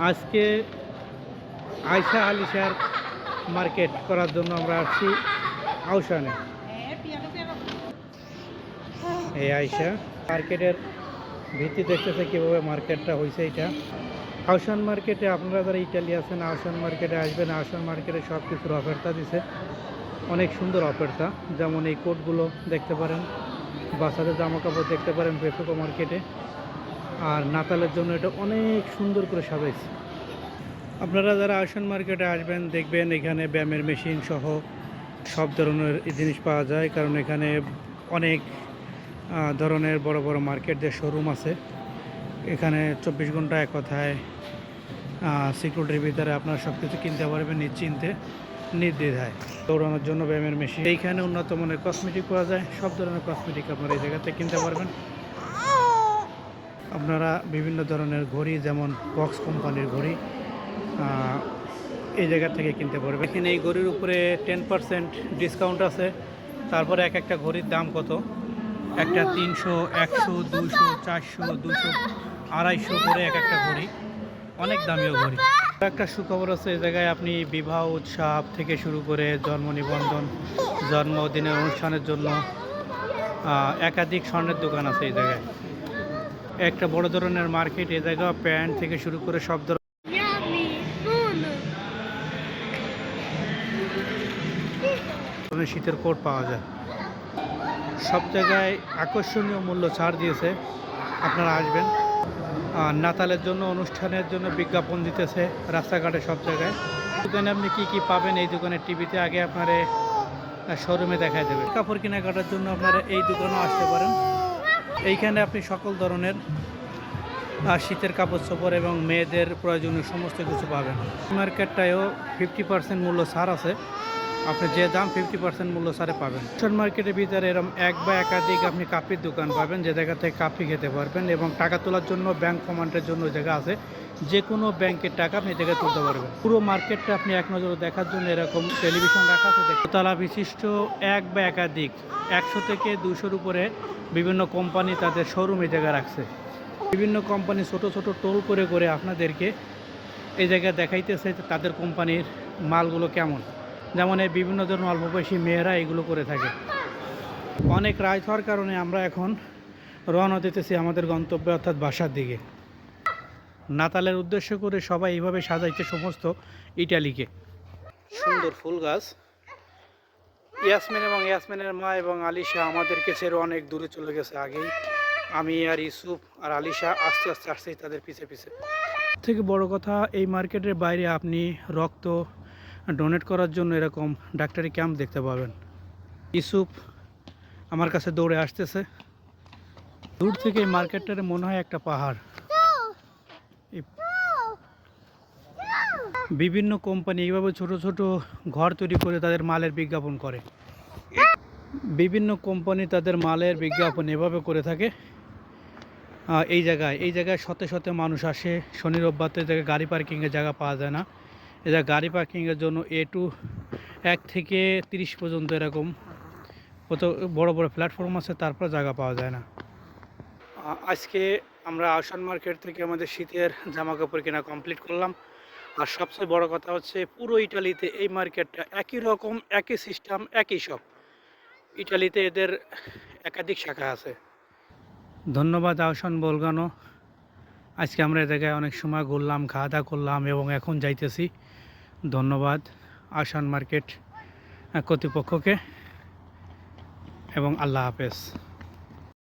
আজকে আয়শা আলিশার মার্কেট করার জন্য আমরা আসছি আউশানে। এই আয়শা মার্কেটের ভিত্তি দেখতেছে কীভাবে মার্কেটটা হয়েছে। এটা আউশান মার্কেটে আপনারা যারা ইটালি আছেন আউশান মার্কেটে আসবেন। আউশান মার্কেটে সব কিছুর অফারটা দিছে, অনেক সুন্দর অফারটা। যেমন এই কোটগুলো দেখতে পারেন, বাচ্চাদের জামা কাপড় দেখতে পারেন পেফিকো মার্কেটে। আর নাতালের জন্য এটা অনেক সুন্দর করে সাজাইছে। আপনারা যারা আউশান মার্কেটে আসবেন দেখবেন এখানে ব্যায়ামের মেশিন সহ সব ধরনের জিনিস পাওয়া যায়, কারণ এখানে অনেক ধরনের বড় বড় মার্কেটদের শোরুম আছে। এখানে 24 ঘন্টা এক কথায় সিকিউরিটির ভিতরে আপনারা সব কিছু কিনতে পারবেন নিশ্চিন্তে নির্দ্বিধায়। দৌড়ানোর জন্য ব্যায়ামের মেশিন, এইখানে উন্নত মানের কসমেটিক পাওয়া যায়। সব ধরনের কসমেটিক আপনারা এই জায়গাতে কিনতে পারবেন। আপনারা বিভিন্ন ধরনের ঘড়ি, যেমন বক্স কোম্পানির ঘড়ি এই জায়গা থেকে কিনতে পারবেন। এখানে এই ঘড়ির উপরে 10% ডিসকাউন্ট আছে। তারপরে এক একটা ঘড়ির দাম কত, একটা 300, 100, 200, 400, 200, 250 করে এক একটা ঘড়ি, অনেক দামিও ঘড়ি। একটা সুখবর আছে, এই জায়গায় আপনি বিবাহ উৎসব থেকে শুরু করে জন্ম নিবন্ধন, জন্মদিনের অনুষ্ঠানের জন্য একাধিক স্বর্ণের দোকান আছে এই জায়গায়। একটা বড় ধরনের মার্কেট এই জায়গা, প্যান্ট থেকে শুরু করে সব ধরনের শীতের কোট পাওয়া যায়। সব জায়গায় আকর্ষণীয় মূল্য ছাড় দিয়েছে, আপনারা আসবেন। নাতালের জন্য, অনুষ্ঠানের জন্য বিজ্ঞাপন দিতেছে রাস্তাঘাটে সব জায়গায়। দোকানে আপনি কি কি পাবেন এই দোকানের টিভিতে আগে আপনারা শোরুমে দেখায় দেবে। কাপড় কেনাকাটার জন্য আপনারা এই দোকানেও আসতে পারেন। এইখানে আপনি সকল ধরনের শীতের কাপড় চোপড় এবং মেয়েদের প্রয়োজনীয় সমস্ত কিছু পাবেন। মার্কেটটায়ও 50% মূল্য ছাড় আছে, আপনি যে দাম 50% মূল্য ছাড়ে পাবেন। আউশান মার্কেটের ভিতরে এরকম এক বা একাধিক আপনি কাপির দোকান পাবেন, যে জায়গা থেকে কাপি খেতে পারবেন। এবং টাকা তোলার জন্য ব্যাংক কমান্ডের জন্য জায়গা আছে, যে কোনো ব্যাংকের টাকা আপনি জায়গায় তুলতে পারবেন। পুরো মার্কেটটা আপনি এক নজরে দেখার জন্য এরকম টেলিভিশন রাখা আছে। দোতলা বিশিষ্ট এক বা একাধিক 100 থেকে 200-র উপরে বিভিন্ন কোম্পানি তাদের শোরুমে জায়গা রাখছে। বিভিন্ন কোম্পানি ছোট ছোট টোল করে করে আপনাদেরকে এই জায়গায় দেখাইতেছে তাদের কোম্পানির মালগুলো কেমন। যেমন এই বিভিন্ন ধরনের অল্প বয়সী মেয়েরা এগুলো করে থাকে। অনেক রাত হওয়ার কারণে আমরা এখন রওনা দিতেছি আমাদের গন্তব্যে, অর্থাৎ বাসার দিকে। নাতালের উদ্দেশ্য করে সবাই এইভাবে সাজাইছে সমস্ত ইটালিকে। সুন্দর ফুল গাছ। ইয়াসমিন এবং ইয়াসমিনের মা এবং আলিশা আমাদেরকে ছেড়ে অনেক দূরে চলে গেছে আগেই। আমি আর ইউসুফ আর আলিশা আস্তে আস্তে আসছি তাদের পিছে পিছে। থেকে বড় কথা, এই মার্কেটের বাইরে আপনি রক্ত ডোনেট করার জন্য এরকম ডাক্তারি ক্যাম্প দেখতে পাবেন। ইউসুফ আমার কাছে দৌড়ে আসতেছে। দূর থেকে এই মার্কেটটার মনে হয় একটা পাহাড়। বিভিন্ন কোম্পানি এইভাবে ছোট ছোট ঘর তৈরি করে তাদের মালের বিজ্ঞাপন করে। বিভিন্ন কোম্পানি তাদের মালের বিজ্ঞাপন এভাবে করে থাকে। এই জায়গায় শত শত মানুষ আসে। শনি রোববারের জায়গায় গাড়ি পার্কিংয়ের জায়গা পাওয়া যায় না। এই জায়গায় গাড়ি পার্কিংয়ের জন্য A2 1 থেকে 30 পর্যন্ত এরকম কত বড় বড় প্ল্যাটফর্ম আছে, তারপর জায়গা পাওয়া যায় না। আজকে আমরা আউশান মার্কেট থেকে আমাদের শীতের জামা কাপড় কেনা কমপ্লিট করলাম। আর সবচেয়ে বড় কথা হচ্ছে, পুরো ইটালিতে এই মার্কেটটা একই রকম, একই সিস্টেম, একই সব। ইটালিতে এদের একাধিক শাখা আছে। ধন্যবাদ আউশান বোলগানো। আজকে আমরা এ জায়গায় অনেক সময় ঘুরলাম, খাওয়া দাওয়া করলাম এবং এখন যাইতেছি। ধন্যবাদ আউশান মার্কেট কর্তৃপক্ষকে এবং আল্লাহ হাফেজ।